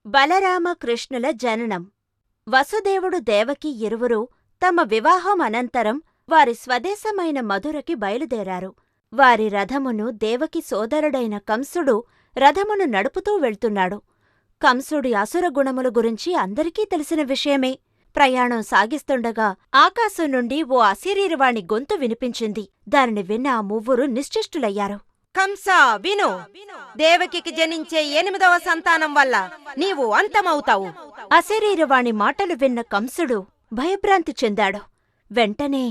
బలరామ కృష్ణుల జననం. వసుదేవుడు దేవకి ఇరువురూ తమ వివాహం అనంతరం వారి స్వదేశమైన మధురకి బయలుదేరారు. వారి రథమును దేవకి సోదరుడైన కంసుడు రథమును నడుపుతూ వెళ్తున్నాడు. కంసుడి అసురగుణముల గురించి అందరికీ తెలిసిన విషయమే. ప్రయాణం సాగిస్తుండగా ఆకాశం నుండి ఓ అశరీరవాణి గొంతు వినిపించింది. దానిని విన్న ఆ మువ్వురు నిశ్చేష్టులయ్యారు. కంసా విను, దేవకికి జనించే 8వ సంతానం వల్ల నీవు అంతమవుతావు. అశరీరవాణి మాటలు విన్న కంసుడు భయభ్రాంతి చెందాడు. వెంటనే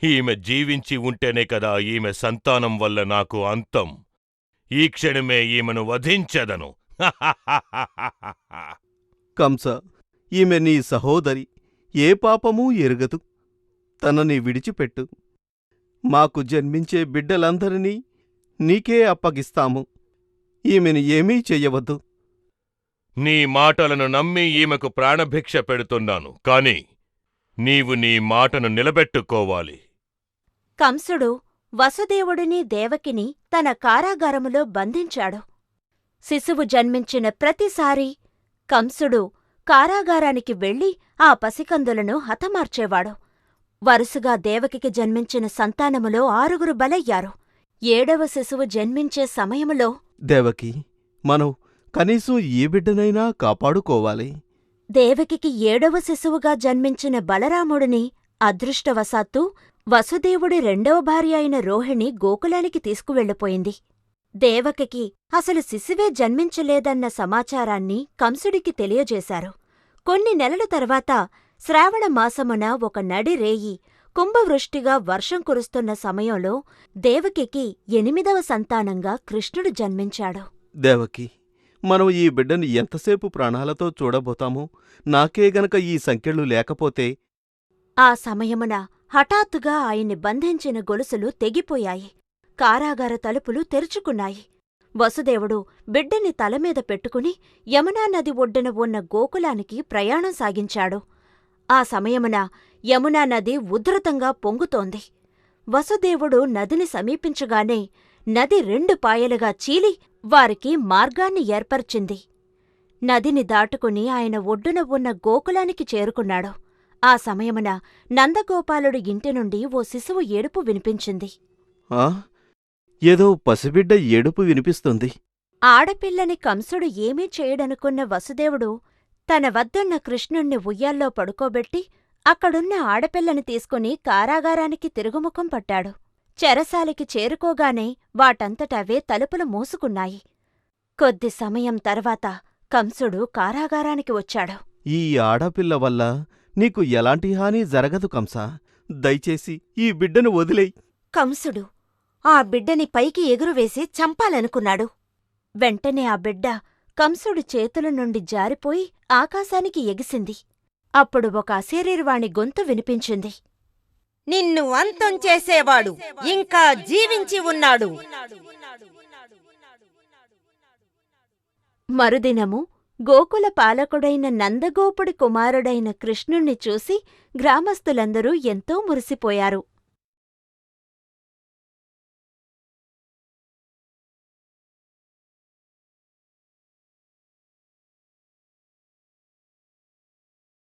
ఈమె జీవించి ఉంటేనే కదా ఈమె సంతానం వల్ల నాకు అంతం. ఈ క్షణమే ఈమెను వధించెదను. కంస, ఈమె నీ సహోదరి, ఏ పాపమూ ఎరుగదు. తనని విడిచిపెట్టు. మాకు జన్మించే బిడ్డలందరినీ నీకే అప్పగిస్తాము. ఈమెను ఏమీ చెయ్యవద్దు. నీ మాటలను నమ్మి ఈమెకు ప్రాణభిక్ష పెడుతున్నాను, కాని నీవు నీ మాటను నిలబెట్టుకోవాలి. కంసుడు వసుదేవుడిని దేవకిని తన కారాగారములో బంధించాడు. శిశువు జన్మించిన ప్రతిసారీ కంసుడు కారాగారానికి వెళ్లి ఆ పసికందులను హతమార్చేవాడు. వరుసగా దేవకికి జన్మించిన సంతానములో 6 బలయ్యారు. 7వ శిశువు జన్మించే సమయములో దేవకి, మనం కనీసం ఈ బిడ్డనైనా కాపాడుకోవాలి. దేవకికి 7వ శిశువుగా జన్మించిన బలరాముడిని అదృష్టవశాత్తు వసుదేవుడి 2వ భార్య అయిన రోహిణి గోకులానికి తీసుకువెళ్ళిపోయింది. దేవకికి అసలు శిశువే జన్మించలేదన్న సమాచారాన్ని కంసుడికి తెలియజేశారు. కొన్ని నెలల తర్వాత శ్రావణమాసమున ఒక నడిరేయి కుంభవృష్టిగా వర్షం కురుస్తున్న సమయంలో దేవకికి 8వ సంతానంగా కృష్ణుడు జన్మించాడు. దేవకి, మనం ఈ బిడ్డని ఎంతసేపు ప్రాణాలతో చూడబోతామో? నాకే గనక ఈ సంకెళ్ళు లేకపోతే. ఆ సమయమున హఠాత్తుగా ఆయన్ని బంధించిన గొలుసులు తెగిపోయాయి. కారాగార తలుపులు తెరుచుకున్నాయి. వసుదేవుడు బిడ్డని తలమీద పెట్టుకుని యమునా నది ఒడ్డున ఉన్న గోకులానికి ప్రయాణం సాగించాడు. ఆ సమయమున యమునా నది ఉధృతంగా పొంగుతోంది. వసుదేవుడు నదిని సమీపించగానే నది 2 పాయలుగా చీలి వారికి మార్గాన్ని ఏర్పరిచింది. నదిని దాటుకుని ఆయన ఒడ్డున ఉన్న గోకులానికి చేరుకున్నాడు. ఆ సమయమున నందగోపాలుడి ఇంటి నుండి ఓ శిశువు ఏడుపు వినిపించింది. ఆ, ఏదో పసిబిడ్డ ఏడుపు వినిపిస్తుంది. ఆడపిల్లని కంసుడు ఏమీ చేయడనుకున్న వసుదేవుడు తన వద్దున్న కృష్ణుణ్ణి ఉయ్యాల్లో పడుకోబెట్టి అక్కడున్న ఆడపిల్లని తీసుకుని కారాగారానికి తిరుగుముఖం పట్టాడు. చెరసాలికి చేరుకోగానే వాటంతటవే తలుపులు మూసుకున్నాయి. కొద్ది సమయం తర్వాత కంసుడు కారాగారానికి వచ్చాడు. ఈ ఆడపిల్ల వల్ల నీకు ఎలాంటి హాని జరగదు కంసా. దయచేసి ఈ బిడ్డను వదిలేయ్. కంసుడు ఆ బిడ్డని పైకి ఎగురువేసి చంపాలనుకున్నాడు. వెంటనే ఆ బిడ్డ కంసుడి చేతుల నుండి జారిపోయి ఆకాశానికి ఎగిసింది. అప్పుడు ఒక అశరీరవాణి గొంతు వినిపించింది. నిన్ను అంతం చేసేవాడు ఇంకా జీవించి ఉన్నాడు. మరుదినము గోకుల పాలకుడైన నందగోపుడి కుమారుడైన కృష్ణుణ్ణి చూసి గ్రామస్థులందరూ ఎంతో మురిసిపోయారు.